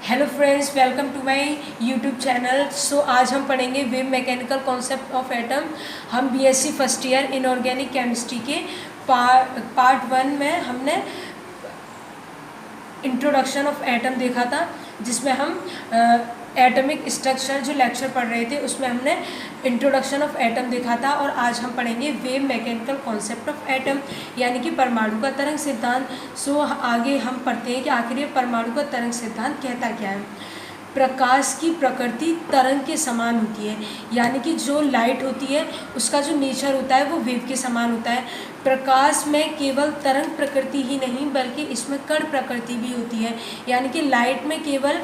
Hello friends, welcome to my YouTube channel. So आज हम पढ़ेंगे wave mechanical concept of atom. हम BSc first year inorganic chemistry के part 1 में हमने इंट्रोडक्शन ऑफ एटम देखा था, जिसमें हम एटॉमिक स्ट्रक्चर जो लेक्चर पढ़ रहे थे उसमें हमने इंट्रोडक्शन ऑफ एटम देखा था। और आज हम पढ़ेंगे wave mechanical concept of atom, यानी कि परमाणु का तरंग सिद्धांत। सो आगे हम पढ़ते हैं कि आखिर ये परमाणु का तरंग सिद्धांत कहता क्या है। प्रकाश की प्रकृति तरंग के समान होती है, यानी कि जो लाइट होती है उसका जो नेचर होता है वो वेव के समान होता है। प्रकाश में केवल तरंग प्रकृति ही नहीं बल्कि इसमें कण प्रकृति भी होती है, यानी कि लाइट में केवल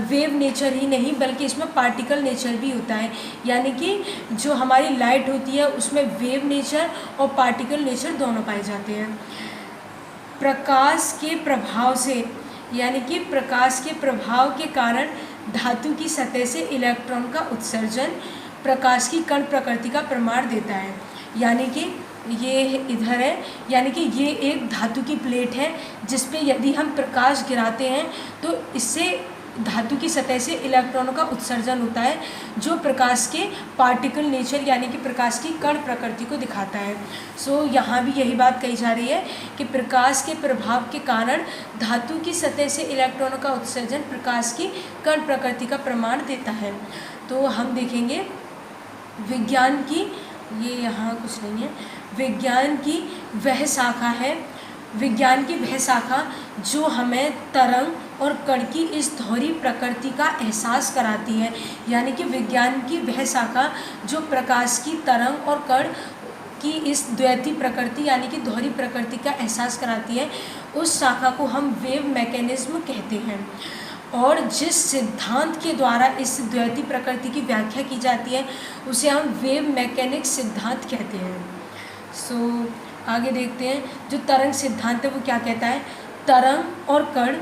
वेव नेचर ही नहीं बल्कि इसमें पार्टिकल नेचर भी होता है। यानी कि जो हमारी लाइट होती है उसमें वेव नेचर और पार्टिकल नेचर दोनों पाए जाते हैं। प्रकाश के प्रभाव से, यानी कि प्रकाश के प्रभाव के कारण धातु की सतह से इलेक्ट्रॉन का उत्सर्जन प्रकाश की कण प्रकृति का प्रमाण देता है। यानी कि ये इधर है, यानी कि ये एक धातु की प्लेट है जिस पे यदि हम प्रकाश गिराते हैं तो इससे धातु की सतह से इलेक्ट्रॉनों का उत्सर्जन होता है, जो प्रकाश के पार्टिकल नेचर यानी कि प्रकाश की कण प्रकृति को दिखाता है। सो यहाँ भी यही बात कही जा रही है कि प्रकाश के प्रभाव के कारण धातु की सतह से इलेक्ट्रॉनों का उत्सर्जन प्रकाश की कण प्रकृति का प्रमाण देता है। तो हम देखेंगे विज्ञान की, ये यहाँ कुछ नहीं है, विज्ञान की वह शाखा है, विज्ञान की वह शाखा जो हमें तरंग और कण की इस दोहरी प्रकृति का एहसास कराती है। यानी कि विज्ञान की वह शाखा जो प्रकाश की तरंग और कण की इस द्वैती प्रकृति यानी कि दोहरी प्रकृति का एहसास कराती है, उस शाखा को हम वेव मैकेनिज्म कहते हैं। और जिस सिद्धांत के द्वारा इस द्वैती प्रकृति की व्याख्या की जाती है उसे हम वेव मैकेनिक्स सिद्धांत कहते हैं। सो आगे देखते हैं, जो तरंग सिद्धांत है वो क्या कहता है। तरंग और कण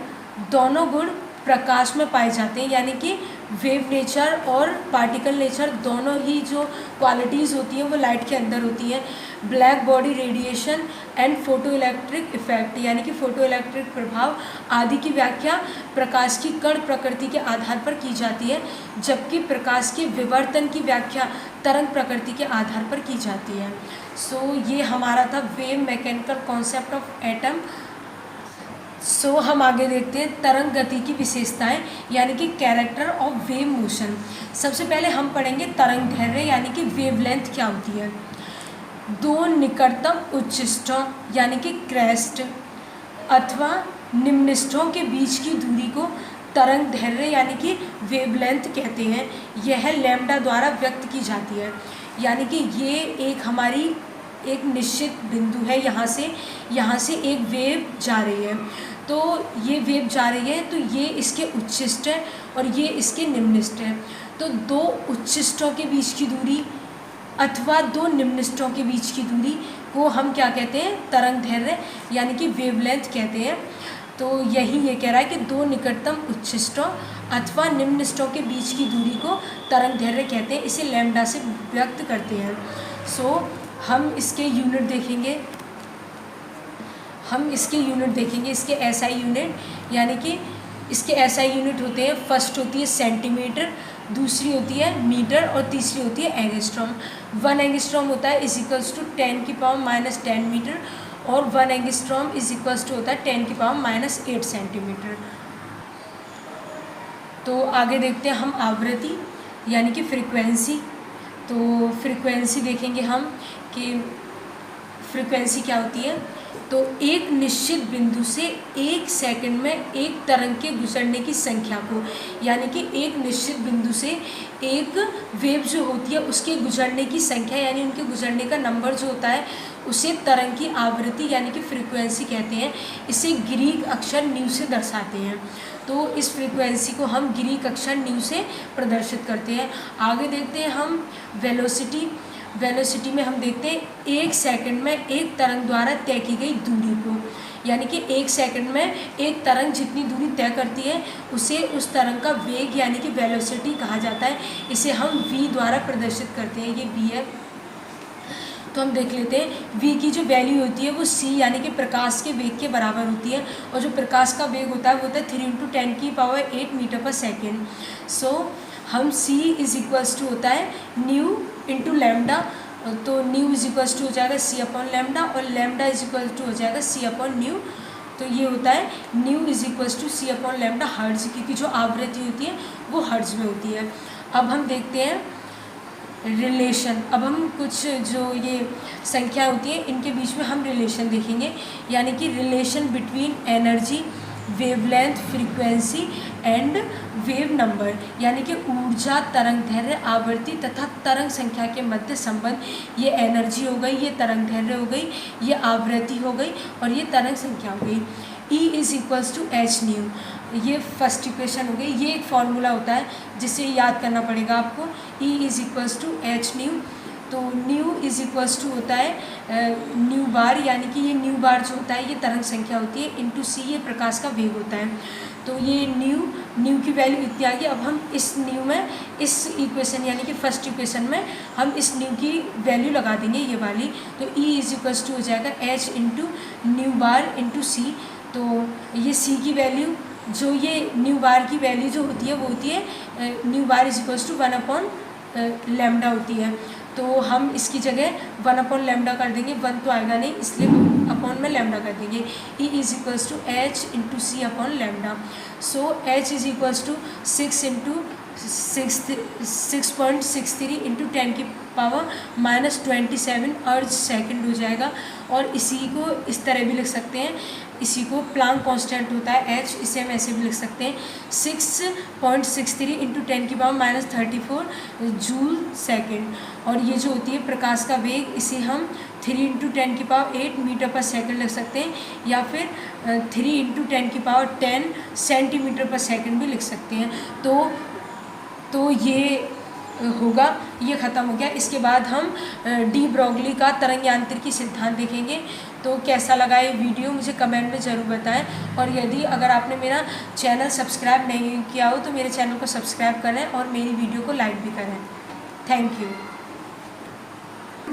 दोनों गुण प्रकाश में पाए जाते हैं, यानी कि वेव नेचर और पार्टिकल नेचर दोनों ही जो क्वालिटीज़ होती हैं वो लाइट के अंदर होती हैं। Black body radiation and photo electric effect, यानी कि फोटो इलेक्ट्रिक प्रभाव आदि की व्याख्या प्रकाश की कण प्रकृति के आधार पर की जाती है, जबकि प्रकाश के विवर्तन की व्याख्या तरंग प्रकृति के आधार पर की जाती है। सो ये हमारा था wave mechanical concept of atom. So हम आगे देखते हैं तरंग गति की विशेषताएं, यानी कि कैरेक्टर ऑफ वेव मोशन। सबसे पहले हम पढ़ेंगे तरंग दैर्घ्य, यानी कि वेवलेंथ क्या होती है। दो निकटतम उच्चस्थों यानी कि क्रेस्ट अथवा निम्नस्थों के बीच की दूरी को तरंग दैर्घ्य यानी कि वेवलेंथ कहते हैं। यह लैम्डा द्वारा व्यक्त की जाती है, यानी कि ये एक हमारी एक निश्चित बिंदु है, यहाँ से एक वेव जा रही है, तो ये वेव जा रही है तो ये इसके उच्चस्थ है और ये इसके निम्नस्थ है। तो दो उच्चस्थों के बीच की दूरी अथवा दो निम्नस्थों के बीच की दूरी को हम क्या कहते हैं, तरंग दैर्घ्य यानी कि वेवलेंथ कहते हैं। तो यही ये कह रहा है कि दो निकटतम उच्चस्थों अथवा निम्नस्थों के बीच की दूरी को तरंग दैर्घ्य कहते हैं, इसे लैम्डा से व्यक्त करते हैं। सो हम इसके यूनिट देखेंगे, इसके एसआई यूनिट, यानी कि इसके एसआई यूनिट होते हैं, फर्स्ट होती है सेंटीमीटर, दूसरी होती है मीटर और तीसरी होती है एंगस्ट्रॉम। 1 एंगस्ट्रॉम होता है = 10⁻⁻10 मीटर और 1 एंगस्ट्रॉम = होता है 10⁻⁻8 सेंटीमीटर। तो आगे देखते हैं हम आवृत्ति यानी कि फ्रीक्वेंसी। तो फ्रीक्वेंसी देखेंगे हम कि फ्रीक्वेंसी क्या होती है। तो एक निश्चित बिंदु से 1 सेकंड में एक तरंग के गुजरने की संख्या को, यानी कि एक निश्चित बिंदु से एक वेव जो होती है उसके गुजरने की संख्या यानी उनके गुजरने का नंबर जो होता है उसे तरंग की आवृत्ति यानी कि फ्रीक्वेंसी कहते हैं। इसे ग्रीक अक्षर न्यू से दर्शाते हैं। तो इस फ्रीक्वेंसी को हम ग्रीक अक्षर न्यू से प्रदर्शित करते हैं। आगे देखते हैं हम वेलोसिटी में हम देखते हैं 1 सेकंड में एक तरंग द्वारा तय की गई दूरी को, यानी कि 1 सेकंड में एक तरंग जितनी दूरी तय करती है उसे उस तरंग का वेग यानी कि वेलोसिटी कहा जाता है। इसे हम v द्वारा प्रदर्शित करते हैं, ये v है। तो हम देख लेते हैं v की जो वैल्यू होती है वो c यानी कि प्रकाश के वेग के बराबर होती है, और जो प्रकाश का वेग होता है वो होता है 3 × 10⁸ मीटर पर सेकेंड। सो हम c इज इक्वल्स टू होता है न्यू इंटू लैम्डा, तो न्यू इज इक्वल्स टू हो जाएगा c अपॉन लैम्डा, और लैम्डा इज इक्वल टू हो जाएगा c अपॉन न्यू। तो ये होता है nu is equals to c upon lambda hertz, क्योंकि जो आवृत्ति होती है वो हर्ट्ज में होती है। अब हम देखते हैं रिलेशन। अब हम कुछ जो ये संख्या होती है इनके बीच में हम रिलेशन देखेंगे, यानी कि relation between energy, wavelength, frequency and wave number, यानी कि ऊर्जा, तरंग दैर्घ्य, आवृत्ति तथा तरंग संख्या के मध्य संबंध। ये एनर्जी हो गई, ये तरंग दैर्घ्य हो गई, ये आवृत्ति हो गई, और ये तरंग संख्या हो गई। E is equals to h nu, ये फर्स्ट इक्वेशन हो गई। ये एक फार्मूला होता है जिसे याद करना पड़ेगा आपको। E is equals to h nu, तो न्यू इज इक्वल्स टू होता है न्यू बार, यानी कि ये न्यू बार जो होता है ये तरंग संख्या होती है, इंटू सी ये प्रकाश का वेग होता है। तो ये न्यू की वैल्यू इतनी आ गई। अब हम इस न्यू में, इस इक्वेशन यानी कि फर्स्ट इक्वेशन में हम इस न्यू की वैल्यू लगा देंगे, ये वाली। तो E इज इक्वल्स टू हो जाएगा H into new bar into सी। तो ये सी की वैल्यू, जो ये न्यू बार की वैल्यू जो होती है वो होती है nu bar is equals to 1 upon lambda होती है। तो हम इसकी जगह 1 अपॉन लैम्डा कर देंगे, 1 तो आएगा नहीं इसलिए अपॉन में लैम्डा कर देंगे। E is equals to h into c upon lambda. So h is equals to 6 into 6.63 into 10⁻⁻27 erg second हो जाएगा। और इसी को इस तरह भी लिख सकते हैं, इसी को प्लांक कांस्टेंट होता है h, इसे हम ऐसे भी लिख सकते हैं 6.63 इंटू 10⁻34 जूल सेकंड। और ये जो होती है प्रकाश का वेग, इसे हम 3 इंटू 10⁸ मीटर पर सेकंड लिख सकते हैं, या फिर 3 इंटू 10⁻10 सेंटीमीटर पर सेकंड भी लिख सकते हैं। तो ये होगा, ये ख़त्म हो गया। इसके बाद हम डी ब्रोगली का तरंग यांत्रिकी सिद्धांत देखेंगे। तो कैसा लगा ये वीडियो मुझे कमेंट में ज़रूर बताएं, और यदि अगर आपने मेरा चैनल सब्सक्राइब नहीं किया हो तो मेरे चैनल को सब्सक्राइब करें और मेरी वीडियो को लाइक भी करें। Thank you.